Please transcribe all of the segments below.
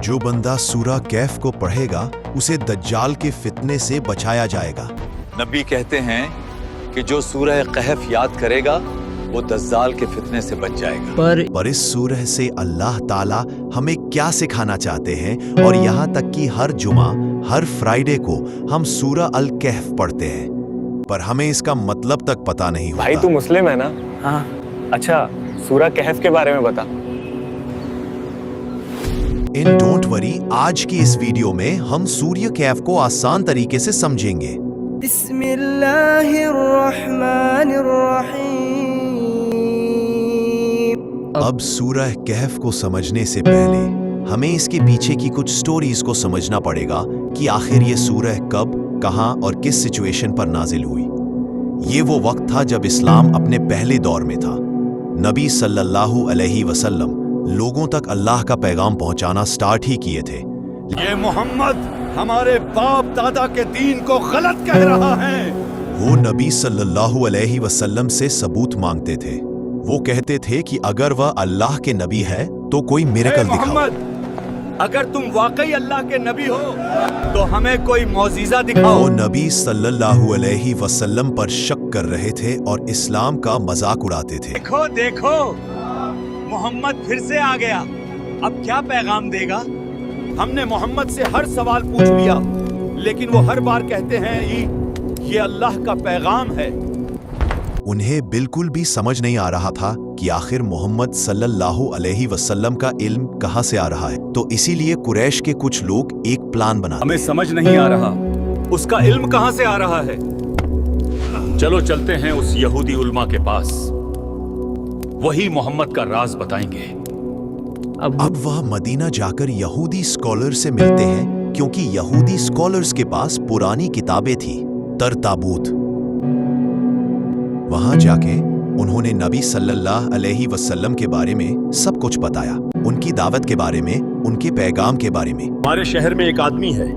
जो बंदा सूरह कैफ को पढ़ेगा उसे दज्जाल के फितने से बचाया जाएगा। नबी कहते हैं कि जो सूरह कहफ याद करेगा वो दज्जाल के फितने से बच जाएगा। पर इस सूरह से अल्लाह ताला हमें क्या सिखाना चाहते हैं, और यहाँ तक कि हर जुमा, हर फ्राइडे को हम सूरह अल कहफ पढ़ते हैं, पर हमें इसका मतलब तक पता नहीं होता। भाई तू मुस्लिम है ना? हाँ। अच्छा, सूरह कहफ के बारे में बता। इन डोंट वरी, आज की इस वीडियो में हम सूरह कहफ को आसान तरीके से समझेंगे। अब सूरह कहफ को समझने से पहले हमें इसके पीछे की कुछ स्टोरीज को समझना पड़ेगा कि आखिर ये सूरह कब, कहां और किस सिचुएशन पर नाजिल हुई। ये वो वक्त था जब इस्लाम अपने पहले दौर में था। नबी सल्लल्लाहु अलैहि वसल्लम लोगों तक अल्लाह का पैगाम पहुंचाना स्टार्ट ही किए थे। ये मोहम्मद हमारे बाप दादा के दीन को गलत कह रहा है। वो नबी सल्लल्लाहु अलैहि वसल्लम से सबूत मांगते थे। वो कहते थे कि अगर वह अल्लाह के नबी है तो कोई मिरेकल दिखाओ। मोहम्मद, अगर तुम वाकई अल्लाह के नबी हो तो हमें कोई मौजिज़ा दिखाओ। वो नबी सल्लल्लाहु अलैहि वसल्लम पर शक कर रहे थे और इस्लाम का मजाक उड़ाते थे। देखो देखो, मोहम्मद फिर से आ गया, अब क्या पैगाम देगा? हमने मोहम्मद से हर सवाल पूछ लिया, लेकिन वो हर बार कहते हैं ये अल्लाह का पैगाम है। उन्हें बिल्कुल भी समझ नहीं आ रहा था कि आखिर मोहम्मद सल्लल्लाहु अलैहि वसल्लम का इल्म कहां से आ रहा है। तो इसीलिए कुरैश के कुछ लोग एक प्लान बनाते। हमें समझ नहीं आ रहा उसका इल्म कहां से आ रहा है। चलो चलते हैं उस यहूदी उलमा के पास, वही मोहम्मद का राज बताएंगे। अब वह मदीना जाकर यहूदी स्कॉलर से मिलते हैं, क्योंकि यहूदी स्कॉलर्स के पास पुरानी किताबें थी, ताबूत। वहां जाके उन्होंने नबी सल्लल्लाहु अलैहि वसल्लम के बारे में सब कुछ बताया, उनकी दावत के बारे में, उनके पैगाम के बारे में। हमारे शहर में एक आदमी है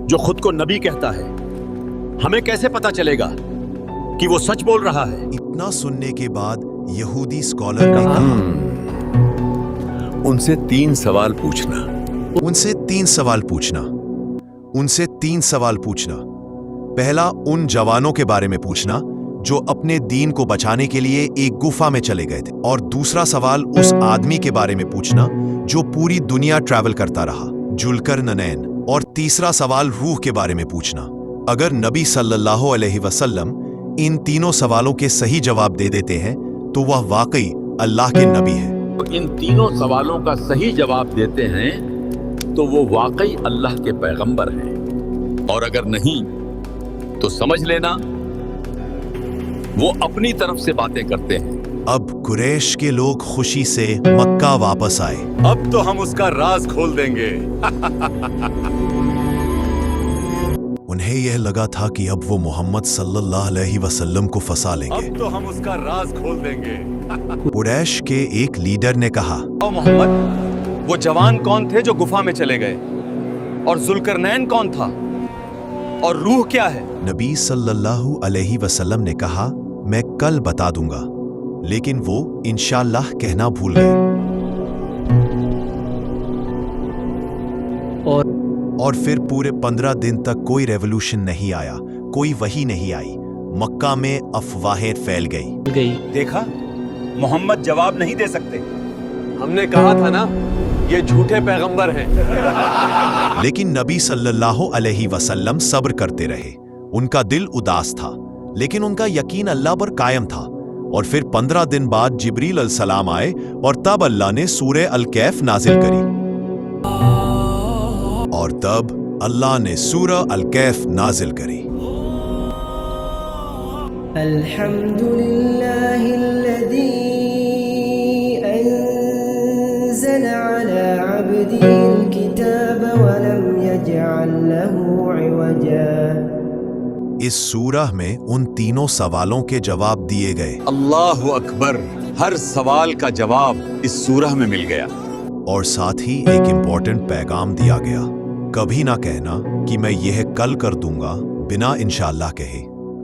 जो खुद को नबी कहता है, हमें कैसे पता चलेगा कि वो सच बोल रहा है? इतना सुनने के बाद यहूदी स्कॉलर ने कहा, उनसे तीन सवाल पूछना। उनसे तीन सवाल पूछना। उनसे तीन सवाल पूछना। पहला, उन जवानों के बारे में पूछना जो अपने दीन को बचाने के लिए एक गुफा में चले गए थे, और दूसरा सवाल उस आदमी के बारे में पूछना जो पूरी दुनिया ट्रैवल करता रहा, जुल्करनैन। और तीसरा सवाल रूह के बारे में पूछना। अगर नबी सल्लल्लाहु अलैहि वसल्लम इन तीनों सवालों के सही जवाब दे देते हैं तो वह वाकई अल्लाह के नबी है। इन तीनों सवालों का सही जवाब देते हैं तो वो वाकई अल्लाह के पैगंबर हैं, और अगर नहीं तो समझ लेना वो अपनी तरफ से बातें करते हैं। अब कुरैश के लोग खुशी से मक्का वापस आए। अब तो हम उसका राज खोल देंगे। उन्हें यह लगा था कि अब वो मोहम्मद सल्लल्लाहु अलैहि वसल्लम को फंसा लेंगे। अब तो हम उसका राज खोल देंगे। कुरैश के एक लीडर ने कहा, ओ मोहम्मद, वो जवान कौन थे जो गुफा में चले गए? और जुल्करनैन कौन था? और रूह क्या है? नबी सल्लल्लाहु अलैहि वसल्लम ने कहा, मैं कल बता दूंगा, लेकिन वो इंशाअल्लाह कहना भूल गए। और फिर पूरे 15 दिन तक कोई रेवोल्यूशन नहीं आया, कोई वही नहीं आई। मक्का में अफवाहें फैल गई। देखा, मोहम्मद जवाब नहीं दे सकते। हमने कहा था ना, ये झूठे पैगंबर हैं। लेकिन नबी सल्लल्लाहु अलैहि वसल्लम सब्र करते रहे। उनका दिल उदास था, लेकिन उनका यकीन अल्लाह पर कायम था। और फिर 15 दिन बाद जिब्रील अलैहिस्सलाम आए और तब अल्लाह ने सूरह अल कहफ नाजिल करी। और तब अल्लाह ने सूरह अल कहफ नाजिल करी। अल्हम्दुलिल्लाहिल्लज़ी अंज़ल अला अब्दिहिल किताब व लम यजअल लहू इवजा। इस सूरह में उन तीनों सवालों के जवाब दिए गए। अल्लाहु अकबर, हर सवाल का जवाब इस सूरह में मिल गया। और साथ ही एक इम्पोर्टेंट पैगाम दिया गया, कभी ना कहना कि मैं यह कल कर दूंगा बिना इंशाअल्लाह कहे।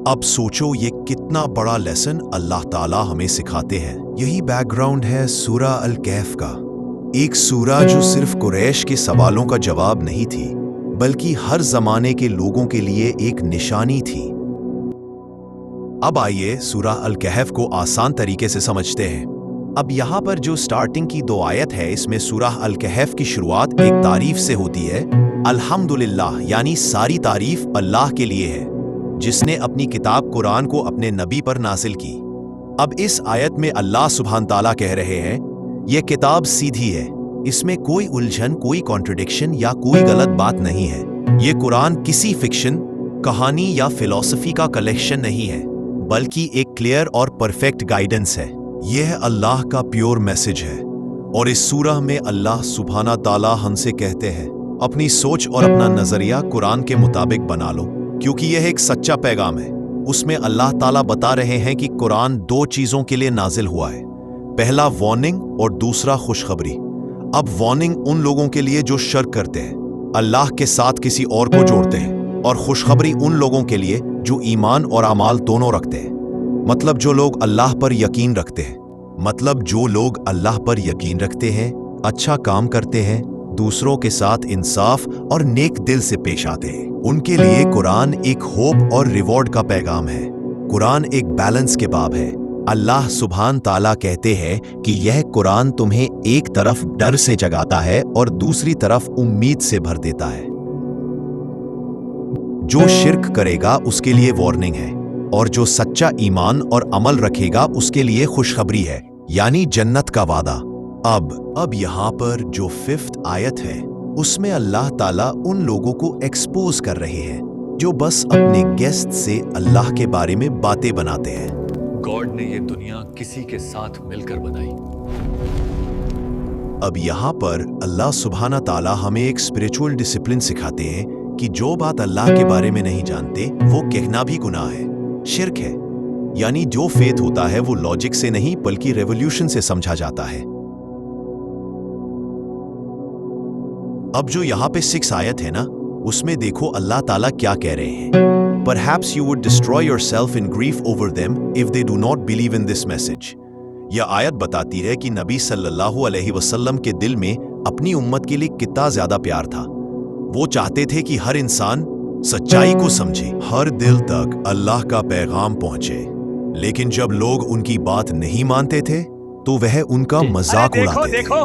अब सोचो ये कितना बड़ा लेसन अल्लाह ताला हमें सिखाते हैं। यही बैकग्राउंड है सूरह अल कहफ का। ایک سورہ جو صرف قریش کے سوالوں کا جواب نہیں تھی بلکہ ہر زمانے کے لوگوں کے لیے ایک نشانی تھی۔ اب آئیے سورہ الکہف کو آسان طریقے سے سمجھتے ہیں۔ اب یہاں پر جو سٹارٹنگ کی 2 آیت ہے، اس میں سورہ الکہف کی شروعات ایک تعریف سے ہوتی ہے، الحمدللہ، یعنی ساری تعریف اللہ کے لیے ہے جس نے اپنی کتاب قرآن کو اپنے نبی پر نازل کی۔ اب اس آیت میں اللہ سبحانہ تعالیٰ کہہ رہے ہیں یہ کتاب سیدھی ہے، اس میں کوئی الجھن، کوئی کانٹرڈکشن یا کوئی غلط بات نہیں ہے۔ یہ قرآن کسی فکشن، کہانی یا فلسفی کا کلیکشن نہیں ہے بلکہ ایک کلیئر اور پرفیکٹ گائیڈنس ہے۔ یہ اللہ کا پیور میسج ہے۔ اور اس سورہ میں اللہ سبحانہ تعالیٰ ہم سے کہتے ہیں اپنی سوچ اور اپنا نظریہ قرآن کے مطابق بنا لو، کیونکہ یہ ایک سچا پیغام ہے۔ اس میں اللہ تعالیٰ بتا رہے ہیں کہ قرآن 2 چیزوں کے لیے نازل ہوا ہے، پہلا وارننگ اور دوسرا خوشخبری۔ اب وارننگ ان لوگوں کے لیے جو شرک کرتے ہیں، اللہ کے ساتھ کسی اور کو جوڑتے ہیں، اور خوشخبری ان لوگوں کے لیے جو ایمان اور اعمال دونوں رکھتے ہیں، مطلب جو لوگ اللہ پر یقین رکھتے ہیں، اچھا کام کرتے ہیں، دوسروں کے ساتھ انصاف اور نیک دل سے پیش آتے ہیں، ان کے لیے قرآن ایک ہوپ اور ریوارڈ کا پیغام ہے۔ قرآن ایک بیلنس کے باب ہے۔ اللہ سبحانہ تعالیٰ کہتے ہیں کہ یہ قرآن تمہیں ایک طرف ڈر سے جگاتا ہے اور دوسری طرف امید سے بھر دیتا ہے۔ جو شرک کرے گا اس کے لیے وارننگ ہے، اور جو سچا ایمان اور عمل رکھے گا اس کے لیے خوشخبری ہے، یعنی جنت کا وعدہ۔ اب یہاں پر جو 5th آیت ہے، اس میں اللہ تعالیٰ ان لوگوں کو ایکسپوز کر رہے ہیں جو بس اپنے گیسٹ سے اللہ کے بارے میں باتیں بناتے ہیں۔ گاڈ نے یہ دنیا کسی کے ساتھ مل کر بنائی۔ اب یہاں پر اللہ سبحانہ تعالیٰ ہمیں ایک اسپریچول ڈسپلن سکھاتے ہیں کہ جو بات اللہ کے بارے میں نہیں جانتے وہ کہنا بھی گناہ ہے، شرک ہے۔ یعنی جو فیتھ ہوتا ہے وہ لاجک سے نہیں بلکہ ریولیوشن سے سمجھا جاتا ہے۔ اب جو یہاں پہ 6 آیت ہے نا، اس میں دیکھو اللہ تعالیٰ کیا کہہ رہے ہیں۔ Perhaps you would destroy yourself in grief over them if they do not believe in this message۔ یہ آیت بتاتی ہے کہ نبی صلی اللہ علیہ وسلم کے دل میں اپنی امت کے لیے کتنا زیادہ پیار تھا۔ وہ چاہتے تھے کہ ہر انسان سچائی کو سمجھے، ہر دل تک اللہ کا پیغام پہنچے، لیکن جب لوگ ان کی بات نہیں مانتے تھے تو وہ ان کا مذاق اڑاتے تھے۔ دیکھو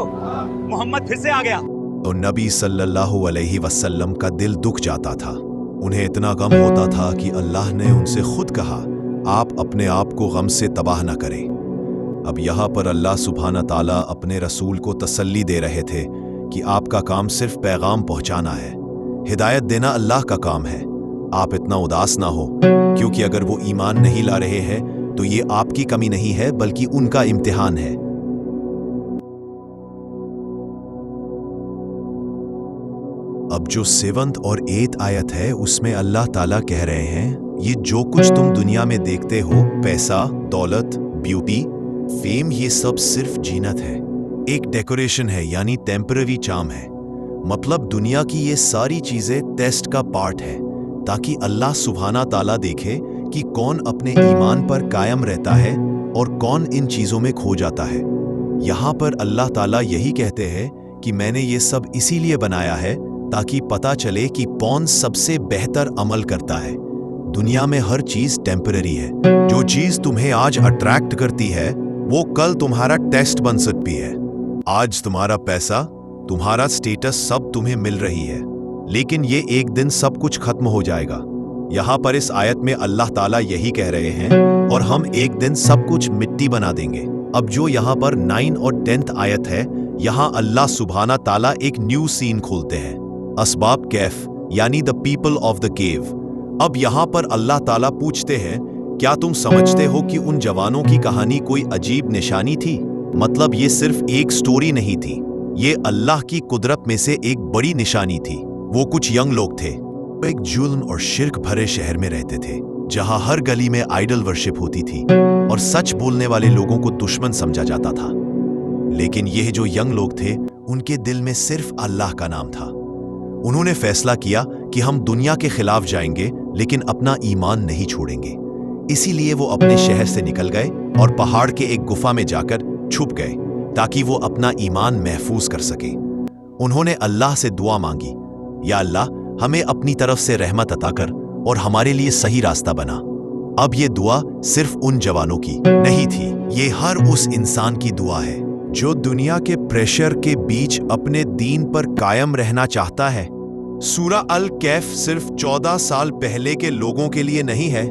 محمد پھر سے آ گیا۔ تو نبی صلی اللہ علیہ وسلم کا دل دکھ جاتا تھا، انہیں اتنا غم ہوتا تھا کہ اللہ نے ان سے خود کہا آپ اپنے آپ کو غم سے تباہ نہ کریں۔ اب یہاں پر اللہ سبحانہ تعالیٰ اپنے رسول کو تسلی دے رہے تھے کہ آپ کا کام صرف پیغام پہنچانا ہے، ہدایت دینا اللہ کا کام ہے۔ آپ اتنا اداس نہ ہو، کیونکہ اگر وہ ایمان نہیں لا رہے ہیں تو یہ آپ کی کمی نہیں ہے بلکہ ان کا امتحان ہے۔ اب جو 7th اور 8th آیت ہے، اس میں اللہ تعالیٰ کہہ رہے ہیں یہ جو کچھ تم دنیا میں دیکھتے ہو، پیسہ، دولت، بیوٹی، فیم، یہ سب صرف زینت ہے، ایک ڈیکوریشن ہے، یعنی ٹیمپرری چارم ہے۔ مطلب دنیا کی یہ ساری چیزیں ٹیسٹ کا پارٹ ہے، تاکہ اللہ سبحانہ تعالیٰ دیکھے کہ کون اپنے ایمان پر قائم رہتا ہے اور کون ان چیزوں میں کھو جاتا ہے۔ یہاں پر اللہ تعالیٰ یہی کہتے ہیں کہ میں نے یہ سب اسی لیے بنایا ہے تاکہ پتہ چلے کہ کون سب سے بہتر عمل کرتا ہے۔ دنیا میں ہر چیز ٹیمپرری ہے، جو چیز تمہیں آج اٹریکٹ کرتی ہے وہ کل تمہارا ٹیسٹ بن سکتی ہے۔ آج تمہارا پیسہ، تمہارا سٹیٹس سب تمہیں مل رہی ہے، لیکن یہ ایک دن سب کچھ ختم ہو جائے گا۔ یہاں پر اس آیت میں اللہ تعالیٰ یہی کہہ رہے ہیں اور ہم ایک دن سب کچھ مٹی بنا دیں گے۔ اب جو یہاں پر 9 اور 10 آیت ہے، یہاں اللہ سبحانہ تعالیٰ ایک نیو سین کھولتے ہیں، اسباب کیف، یعنی دا پیپل آف دا کیو۔ اب یہاں پر اللہ تعالیٰ پوچھتے ہیں کیا تم سمجھتے ہو کہ ان جوانوں کی کہانی کوئی عجیب نشانی تھی؟ مطلب یہ صرف ایک سٹوری نہیں تھی، یہ اللہ کی قدرت میں سے ایک بڑی نشانی تھی۔ وہ کچھ ینگ لوگ تھے، ایک ظلم اور شرک بھرے شہر میں رہتے تھے جہاں ہر گلی میں آئیڈل ورشپ ہوتی تھی اور سچ بولنے والے لوگوں کو دشمن سمجھا جاتا تھا۔ لیکن یہ جو ینگ لوگ تھے ان کے دل میں صرف اللہ کا نام تھا۔ انہوں نے فیصلہ کیا کہ ہم دنیا کے خلاف جائیں گے لیکن اپنا ایمان نہیں چھوڑیں گے۔ اسی لیے وہ اپنے شہر سے نکل گئے اور پہاڑ کے ایک گفا میں جا کر چھپ گئے ताकि वो अपना ईमान महफूज कर सके। उन्होंने अल्लाह से दुआ मांगी, या अल्लाह हमें अपनी तरफ से रहमत अता कर और हमारे लिए सही रास्ता बना। अब ये दुआ सिर्फ उन जवानों की नहीं थी, ये हर उस इंसान की दुआ है जो दुनिया के प्रेशर के बीच अपने दीन पर कायम रहना चाहता है। सूरा अल कैफ सिर्फ 14 साल पहले के लोगों के लिए नहीं है,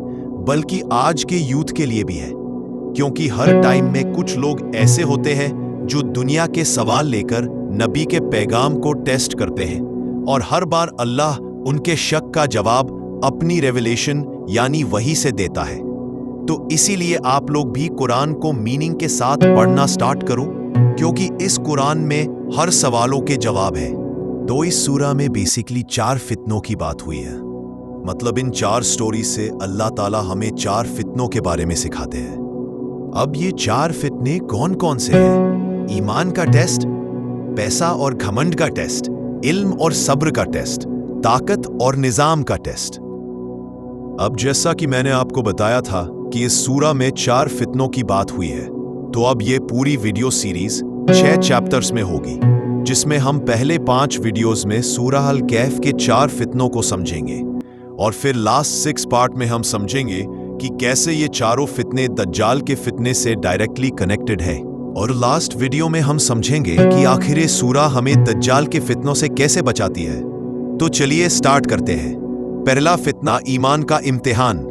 बल्कि आज के यूथ के लिए भी है, क्योंकि हर टाइम में कुछ लोग ऐसे होते हैं जो दुनिया के सवाल लेकर नबी के पैगाम को टेस्ट करते हैं, और हर बार अल्लाह उनके शक का जवाब अपनी रेवलेशन यानी वही से देता है। तो इसीलिए आप लोग भी कुरान को मीनिंग के साथ पढ़ना स्टार्ट करो, क्योंकि इस कुरान में हर सवालों के जवाब है। तो इस सूरा में बेसिकली 4 फितनों की बात हुई है। मतलब इन 4 स्टोरी से अल्लाह ताला हमें 4 फितनों के बारे में सिखाते हैं। अब ये 4 फितने कौन कौन से हैं? ईमान का टेस्ट, पैसा और घमंड का टेस्ट, इल्म और सब्र का टेस्ट, ताकत और निजाम का टेस्ट। अब जैसा कि मैंने आपको बताया था कि इस सूरा में 4 फितनों की बात हुई है, तो अब ये पूरी वीडियो सीरीज 6 चैप्टर्स में होगी, जिसमें हम पहले 5 वीडियोस में सूरा अल कैफ के 4 फितनों को समझेंगे, और फिर लास्ट 6 पार्ट में हम समझेंगे कि कैसे ये चारों फितने दज्जाल के फितने से डायरेक्टली कनेक्टेड है। और लास्ट वीडियो में हम समझेंगे कि आखिर ये सूरा हमें दज्जाल के फितनों से कैसे बचाती है। तो चलिए स्टार्ट करते हैं। पहला फितना, ईमान का इम्तिहान,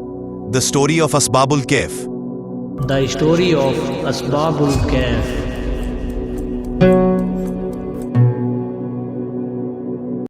द स्टोरी ऑफ असबाबुल कैफ। The story of Asbabul Kahf.